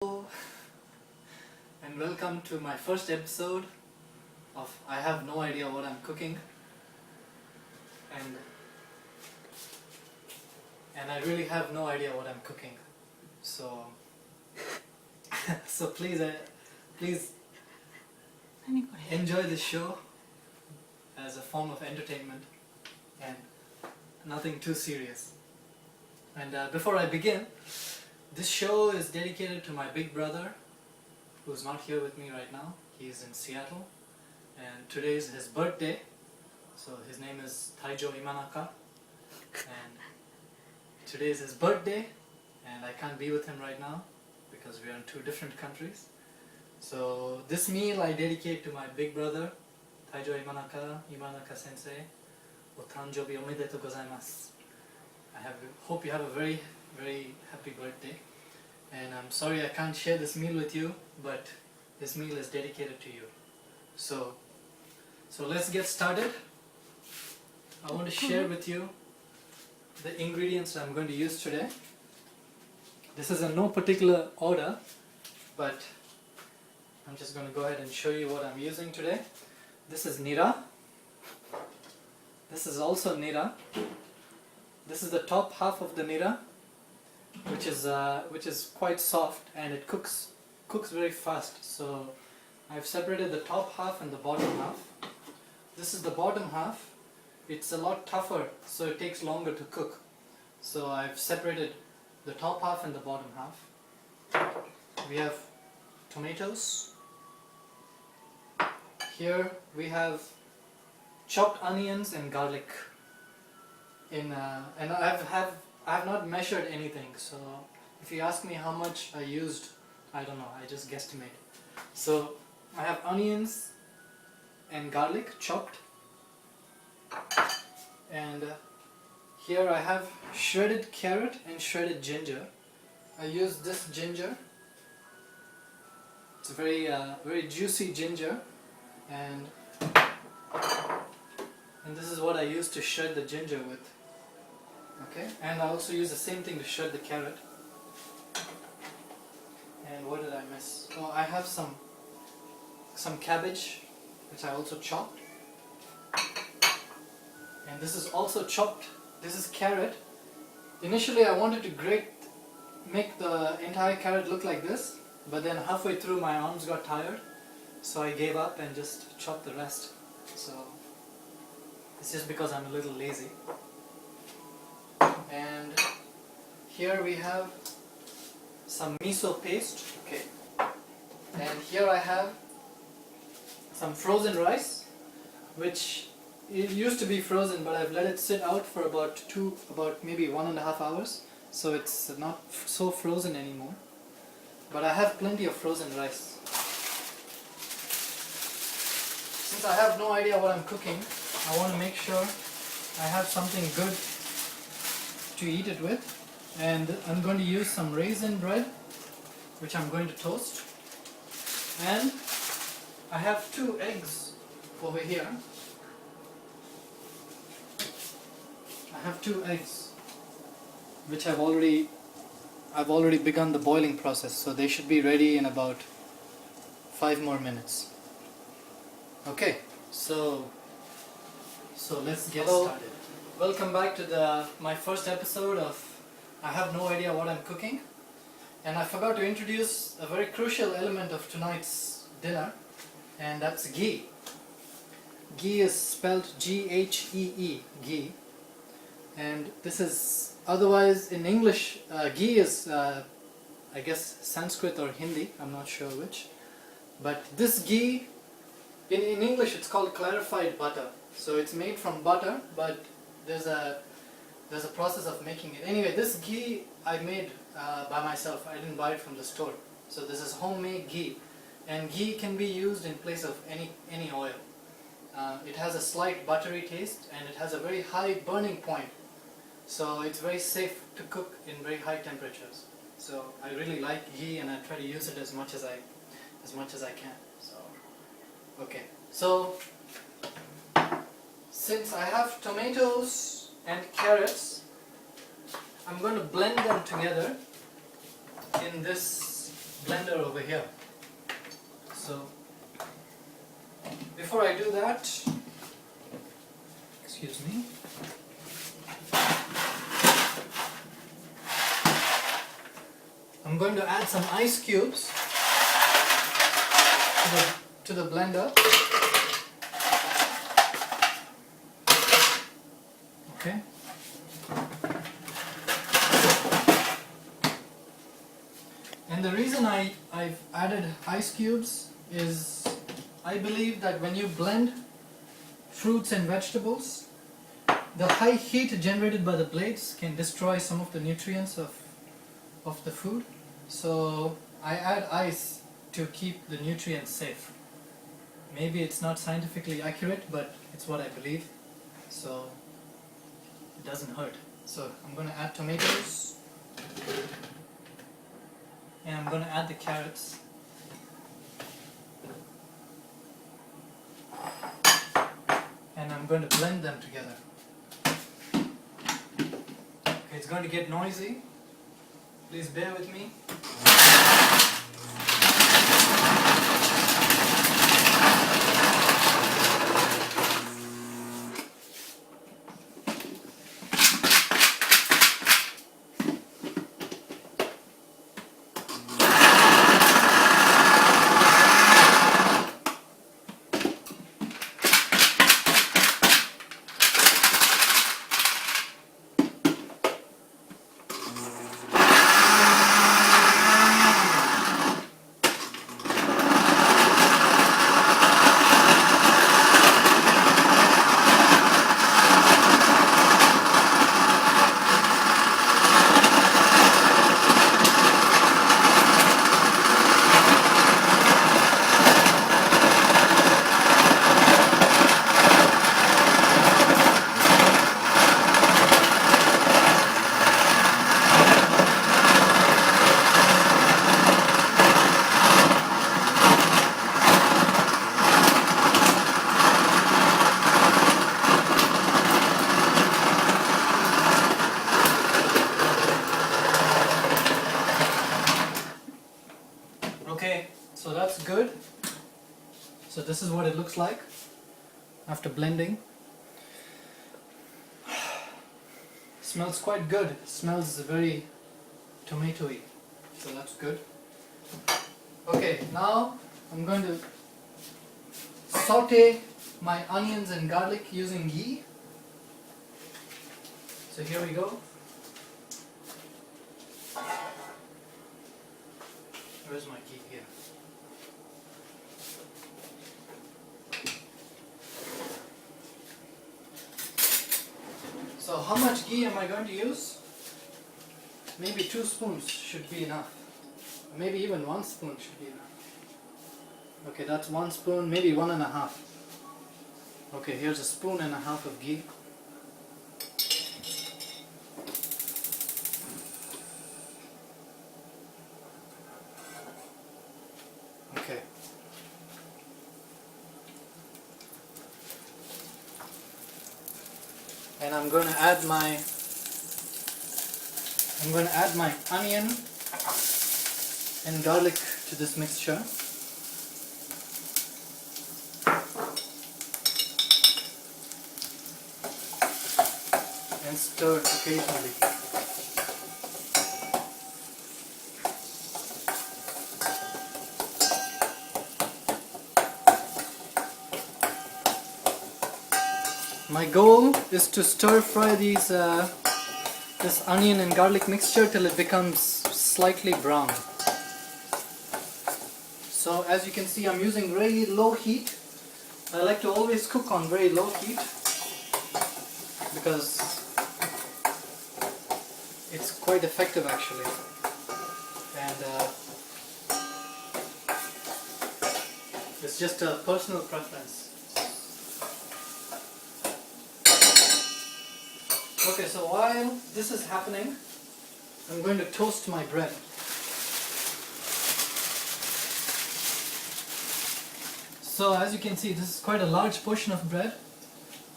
And welcome to my first episode of I have no idea what I'm cooking, and I really have no idea what I'm cooking, so please enjoy this show as a form of entertainment and nothing too serious. And before I begin, this show is dedicated to my big brother, who's not here with me right now. He's in Seattle, and today is his birthday. So his name is Taijo Imanaka, and today is his birthday, and I can't be with him right now because we are in two different countries. So this meal I dedicate to my big brother, Taijo Imanaka sensei. O tanjobi omedetou gozaimasu. Hope you have a very, very happy birthday. And I'm sorry I can't share this meal with you, but this meal is dedicated to you. So let's get started. I want to share with you the ingredients I'm going to use today. This is in no particular order, but I'm just going to go ahead and show you what I'm using today. This is nira. This is also nira. This is the top half of the nira, which is quite soft, and it cooks very fast. So I've separated the top half and the bottom half. This is the bottom half. It's a lot tougher, so it takes longer to cook. So I've separated the top half and the bottom half. We have tomatoes. Here we have chopped onions and garlic. And I have not measured anything, so if you ask me how much I used, I don't know, I just guesstimate. So I have onions and garlic chopped, and here I have shredded carrot and shredded ginger. I use this ginger. It's a very juicy ginger, and this is what I use to shred the ginger with. Okay, and I also use the same thing to shred the carrot. And what did I miss? Oh, I have some cabbage, which I also chopped. And this is also chopped. This is carrot. Initially I wanted to make the entire carrot look like this, but then halfway through my arms got tired, so I gave up and just chopped the rest. So it's just because I'm a little lazy. And here we have some miso paste. Okay. And here I have some frozen rice, which it used to be frozen, but I've let it sit out for about maybe 1.5 hours, so it's not so frozen anymore. But I have plenty of frozen rice. Since I have no idea what I'm cooking, I want to make sure I have something good to eat it with, and I'm going to use some raisin bread, which I'm going to toast, and I have 2 eggs over here. I have 2 eggs, which I've already begun the boiling process, so they should be ready in about 5 more minutes. Okay, so let's get started. Welcome back to my first episode of I have no idea what I'm cooking, and I forgot to introduce a very crucial element of tonight's dinner, and that's ghee. Ghee is spelled G-H-E-E, ghee, and this is otherwise in English, ghee is I guess Sanskrit or Hindi, I'm not sure which, but this ghee in English it's called clarified butter. So it's made from butter, but there's a process of making it. Anyway, this ghee I made by myself. I didn't buy it from the store. So this is homemade ghee, and ghee can be used in place of any oil. It has a slight buttery taste, and it has a very high burning point. So it's very safe to cook in very high temperatures. So I really like ghee, and I try to use it as much as I can. So okay. So since I have tomatoes and carrots, I'm going to blend them together in this blender over here. So before I do that, excuse me, I'm going to add some ice cubes to the blender. Okay. And the reason I've added ice cubes is I believe that when you blend fruits and vegetables, the high heat generated by the blades can destroy some of the nutrients of the food. So I add ice to keep the nutrients safe. Maybe it's not scientifically accurate, but it's what I believe. So it doesn't hurt. So I'm going to add tomatoes. And I'm going to add the carrots. And I'm going to blend them together. Okay, it's going to get noisy. Please bear with me. Okay, so that's good. So this is what it looks like after blending. Smells quite good. Smells very tomatoey. So that's good. Okay, now I'm going to saute my onions and garlic using ghee. So here we go. Where's my ghee? Here. So how much ghee am I going to use? Maybe 2 spoons should be enough. Maybe even 1 spoon should be enough. Okay, that's 1 spoon, maybe 1.5. Okay, here's 1.5 spoons of ghee. Okay. And I'm going to add my onion and garlic to this mixture. And stir occasionally. My goal is to stir fry this onion and garlic mixture till it becomes slightly brown. So as you can see, I'm using very low heat. I like to always cook on very low heat because it's quite effective actually. And it's just a personal preference. Okay, so while this is happening, I'm going to toast my bread. So as you can see, this is quite a large portion of bread,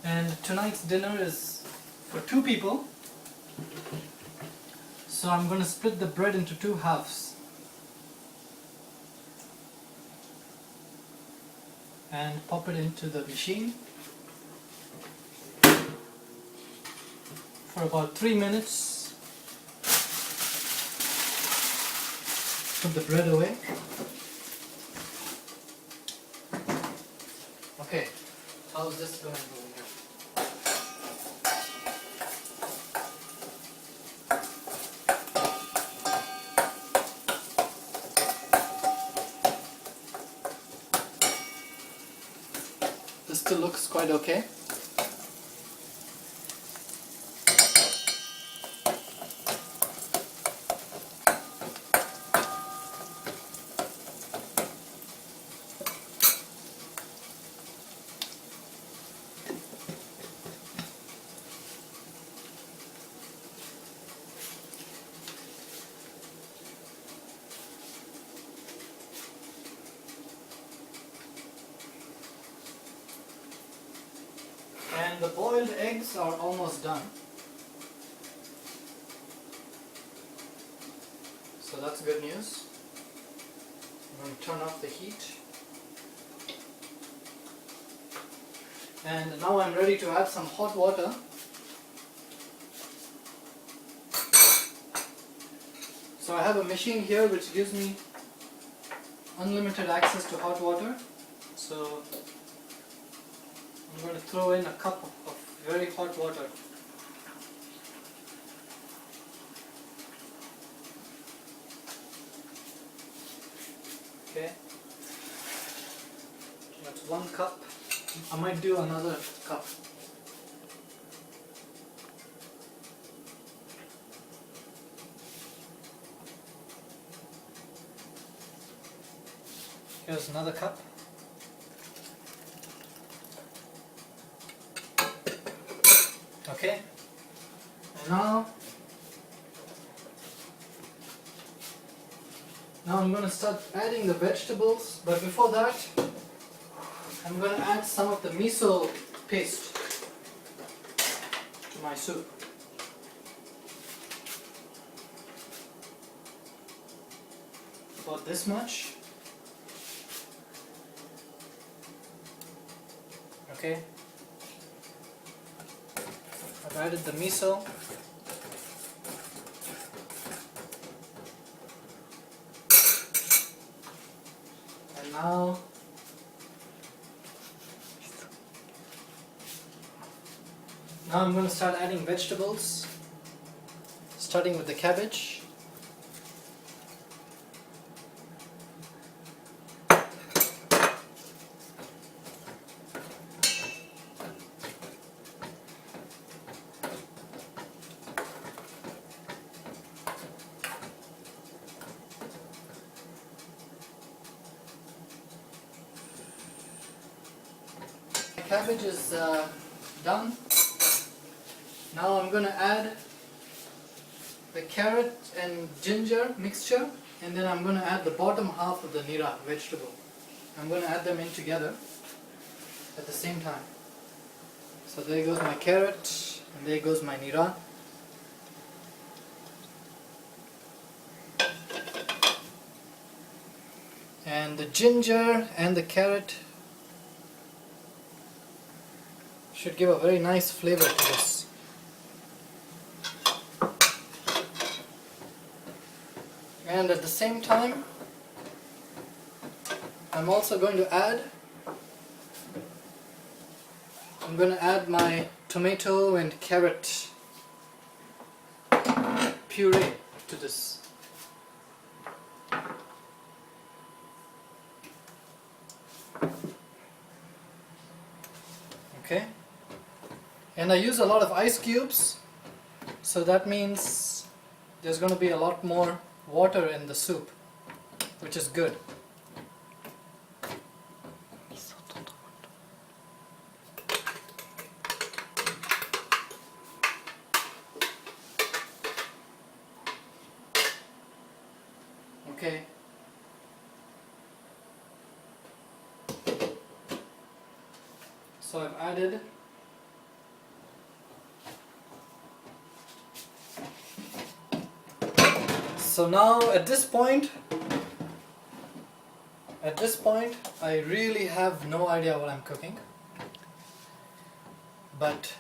and tonight's dinner is for 2 people. So I'm going to split the bread into 2 halves. and pop it into the machine for about 3 minutes. Put the bread away. Okay, how's this going over here? This still looks quite okay. And the boiled eggs are almost done. So that's good news. I'm going to turn off the heat. And now I'm ready to add some hot water. So I have a machine here which gives me unlimited access to hot water. So I'm going to throw in a cup of very hot water. Okay, that's 1 cup. I might do another cup. Here's another cup. Okay, and now I'm going to start adding the vegetables, but before that I'm going to add some of the miso paste to my soup. About this much. Okay, I've added the miso. And now I'm going to start adding vegetables, starting with the cabbage. Cabbage is done. Now I'm going to add the carrot and ginger mixture, and then I'm going to add the bottom half of the nira vegetable. I'm going to add them in together at the same time. So there goes my carrot and there goes my nira. And the ginger and the carrot should give a very nice flavor to this. And at the same time, I'm also going to add my tomato and carrot puree to this. Okay, and I use a lot of ice cubes, so that means there's going to be a lot more water in the soup, which is good. Okay. So I've added So now at this point At this point, I really have no idea what I'm cooking, but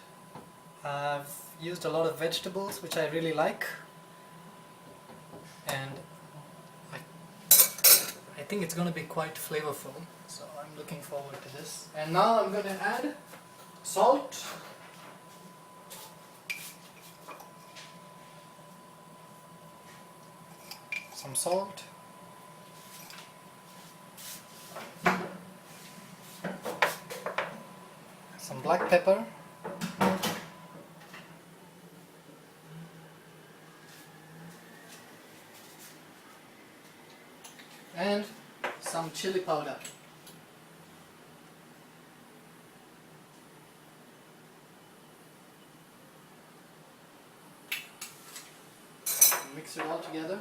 I've used a lot of vegetables which I really like, and I think it's going to be quite flavorful, so I'm looking forward to this. And now I'm going to add salt, some salt, some black pepper, and some chili powder. Mix it all together.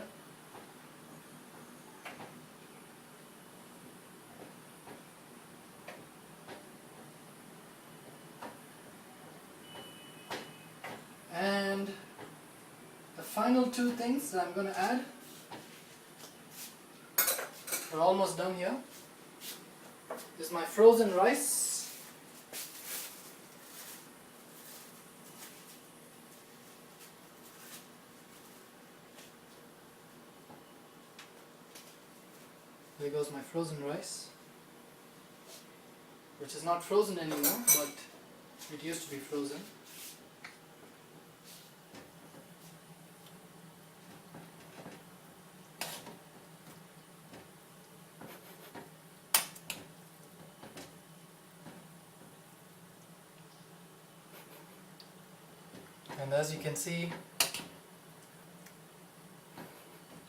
And the final two things that I'm going to add, we're almost done here, is my frozen rice, there goes my frozen rice, which is not frozen anymore, but it used to be frozen. And as you can see,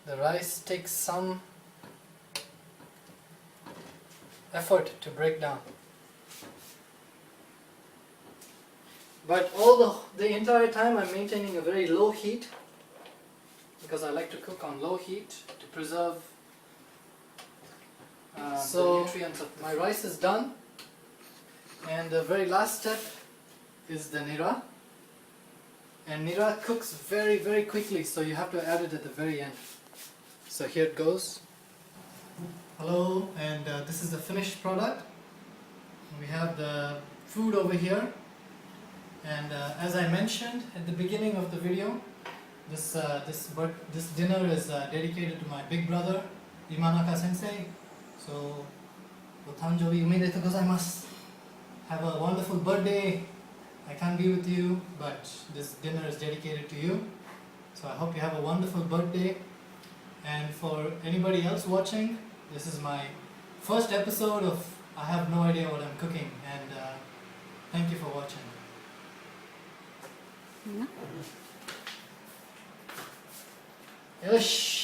the rice takes some effort to break down. But the entire time I'm maintaining a very low heat, because I like to cook on low heat to preserve the nutrients of my rice is done. And the very last step is the nira. And nira cooks very, very quickly, so you have to add it at the very end. So here it goes. Hello, and this is the finished product. We have the food over here. And as I mentioned at the beginning of the video, this dinner is dedicated to my big brother, Imanaka Sensei. So, otanjobi omedetou gozaimasu. Have a wonderful birthday. I can't be with you, but this dinner is dedicated to you. So I hope you have a wonderful birthday. And for anybody else watching, this is my first episode of I have no idea what I'm cooking, and thank you for watching. Yosh!